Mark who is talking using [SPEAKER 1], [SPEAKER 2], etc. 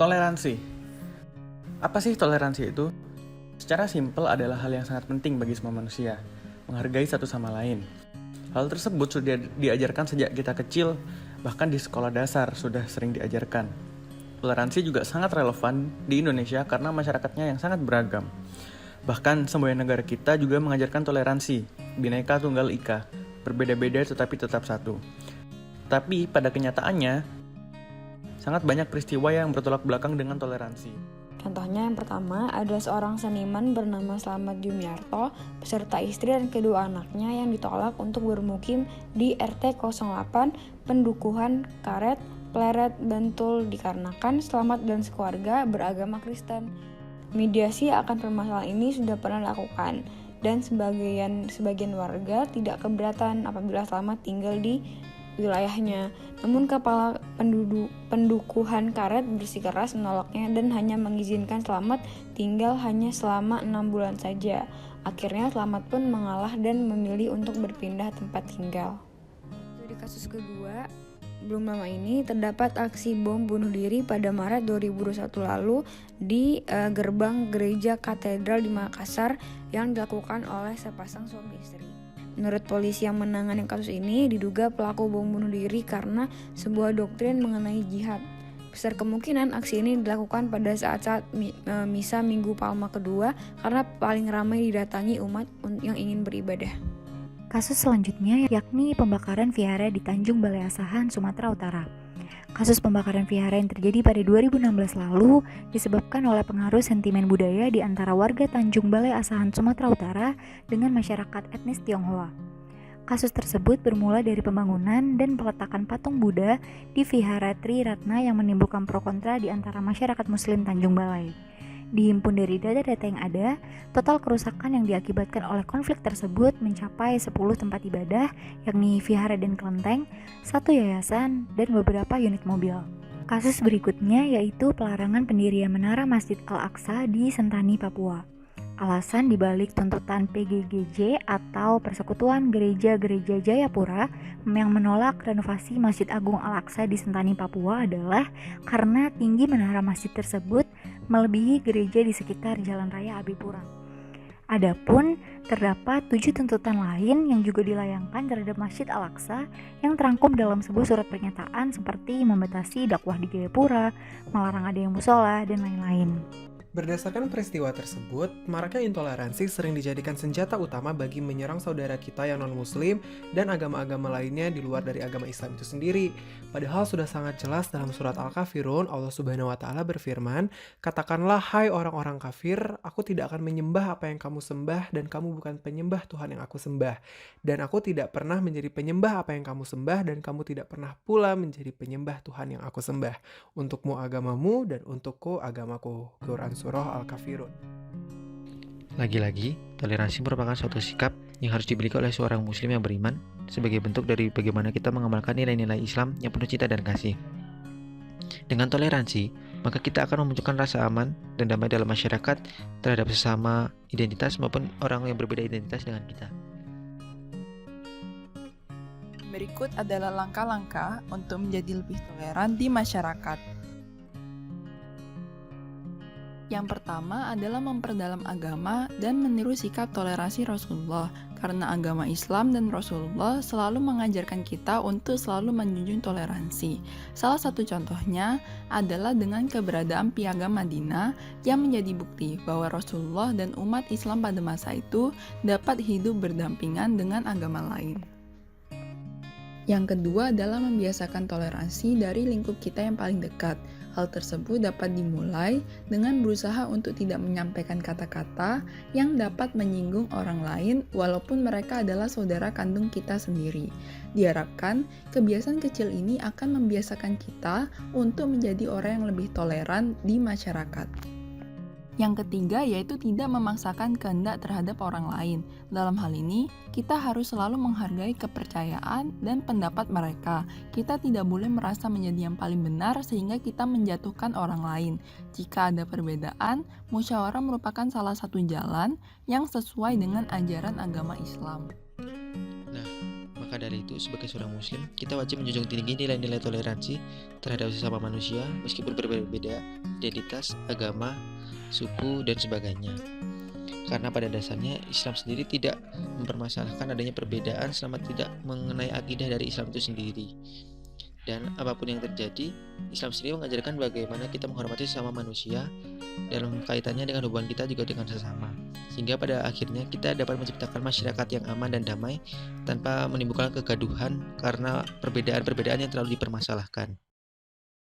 [SPEAKER 1] Toleransi. Apa sih toleransi itu? Secara simpel adalah hal yang sangat penting bagi semua manusia, menghargai satu sama lain. Hal tersebut sudah diajarkan sejak kita kecil, bahkan di sekolah dasar sudah sering diajarkan. Toleransi juga sangat relevan di Indonesia karena masyarakatnya yang sangat beragam. Bahkan semboyan negara kita juga mengajarkan toleransi, Bhinneka Tunggal Ika, berbeda-beda tetapi tetap satu. Tapi pada kenyataannya, sangat banyak peristiwa yang bertolak belakang dengan toleransi.
[SPEAKER 2] Contohnya yang pertama, ada seorang seniman bernama Slamet Jumiarto beserta istri dan kedua anaknya yang ditolak untuk bermukim di RT 08 Pendukuhan Karet, Pleret, Bantul dikarenakan Slamet dan sekeluarga beragama Kristen. Mediasi akan permasalahan ini sudah pernah dilakukan dan sebagian warga tidak keberatan apabila Slamet tinggal di wilayahnya. Namun kepala pendukuhan Karet bersikeras menolaknya dan hanya mengizinkan Slamet tinggal hanya selama 6 bulan saja. Akhirnya Slamet pun mengalah dan memilih untuk berpindah tempat tinggal. Di kasus kedua, belum lama ini terdapat aksi bom bunuh diri pada Maret 2021 lalu di gerbang gereja katedral di Makassar yang dilakukan oleh sepasang suami istri. Menurut polisi yang menangani kasus ini, diduga pelaku bom bunuh diri karena sebuah doktrin mengenai jihad. Besar kemungkinan aksi ini dilakukan pada saat-saat misa Minggu Palma kedua karena paling ramai didatangi umat yang ingin beribadah.
[SPEAKER 3] Kasus selanjutnya yakni pembakaran vihara di Tanjung Balai Asahan, Sumatera Utara. Kasus pembakaran vihara yang terjadi pada 2016 lalu disebabkan oleh pengaruh sentimen budaya di antara warga Tanjung Balai Asahan, Sumatera Utara dengan masyarakat etnis Tionghoa. Kasus tersebut bermula dari pembangunan dan peletakan patung Buddha di Vihara Tri Ratna yang menimbulkan pro kontra di antara masyarakat Muslim Tanjung Balai. Dihimpun dari data-data yang ada, total kerusakan yang diakibatkan oleh konflik tersebut mencapai 10 tempat ibadah, yakni vihara dan kelenteng, 1 yayasan, dan beberapa unit mobil. Kasus berikutnya yaitu pelarangan pendirian menara Masjid Al-Aqsa di Sentani, Papua. Alasan dibalik tuntutan PGGJ atau Persekutuan Gereja-Gereja Jayapura yang menolak renovasi Masjid Agung Al-Aqsa di Sentani, Papua adalah karena tinggi menara masjid tersebut melebihi gereja di sekitar Jalan Raya Abipura. Adapun terdapat 7 tuntutan lain yang juga dilayangkan terhadap Masjid Al-Aqsa yang terangkum dalam sebuah surat pernyataan seperti membatasi dakwah di Jayapura, melarang ada yang musola, dan lain-lain.
[SPEAKER 4] Berdasarkan peristiwa tersebut, maraknya intoleransi sering dijadikan senjata utama bagi menyerang saudara kita yang non-muslim dan agama-agama lainnya di luar dari agama Islam itu sendiri. Padahal sudah sangat jelas dalam surat Al-Kafirun, Allah Subhanahu wa Ta'ala berfirman, "Katakanlah, hai orang-orang kafir, aku tidak akan menyembah apa yang kamu sembah dan kamu bukan penyembah Tuhan yang aku sembah. Dan aku tidak pernah menjadi penyembah apa yang kamu sembah dan kamu tidak pernah pula menjadi penyembah Tuhan yang aku sembah. Untukmu agamamu dan untukku agamaku." Quran Surah Al-Kafirun.
[SPEAKER 5] Lagi-lagi, toleransi merupakan suatu sikap yang harus dimiliki oleh seorang muslim yang beriman sebagai bentuk dari bagaimana kita mengamalkan nilai-nilai Islam yang penuh cinta dan kasih. Dengan toleransi, maka kita akan memunculkan rasa aman dan damai dalam masyarakat terhadap sesama identitas maupun orang yang berbeda identitas dengan kita.
[SPEAKER 6] Berikut adalah langkah-langkah untuk menjadi lebih toleran di masyarakat. Yang pertama adalah memperdalam agama dan meniru sikap toleransi Rasulullah, karena agama Islam dan Rasulullah selalu mengajarkan kita untuk selalu menjunjung toleransi. Salah satu contohnya adalah dengan keberadaan Piagam Madinah yang menjadi bukti bahwa Rasulullah dan umat Islam pada masa itu dapat hidup berdampingan dengan agama lain. Yang kedua adalah membiasakan toleransi dari lingkup kita yang paling dekat. Hal tersebut dapat dimulai dengan berusaha untuk tidak menyampaikan kata-kata yang dapat menyinggung orang lain walaupun mereka adalah saudara kandung kita sendiri. Diharapkan, kebiasaan kecil ini akan membiasakan kita untuk menjadi orang yang lebih toleran di masyarakat. Yang ketiga yaitu tidak memaksakan kehendak terhadap orang lain. Dalam hal ini, kita harus selalu menghargai kepercayaan dan pendapat mereka. Kita tidak boleh merasa menjadi yang paling benar sehingga kita menjatuhkan orang lain. Jika ada perbedaan, musyawarah merupakan salah satu jalan yang sesuai dengan ajaran agama Islam.
[SPEAKER 5] Nah, Maka dari itu, sebagai seorang muslim, kita wajib menjunjung tinggi nilai-nilai toleransi terhadap sesama manusia meskipun berbeda identitas, agama, suku, dan sebagainya. Karena pada dasarnya Islam sendiri tidak mempermasalahkan adanya perbedaan selama tidak mengenai akidah dari Islam itu sendiri. Dan apapun yang terjadi, Islam sendiri mengajarkan bagaimana kita menghormati sesama manusia dalam kaitannya dengan hubungan kita juga dengan sesama. Sehingga pada akhirnya kita dapat menciptakan masyarakat yang aman dan damai tanpa menimbulkan kegaduhan karena perbedaan-perbedaan yang terlalu dipermasalahkan.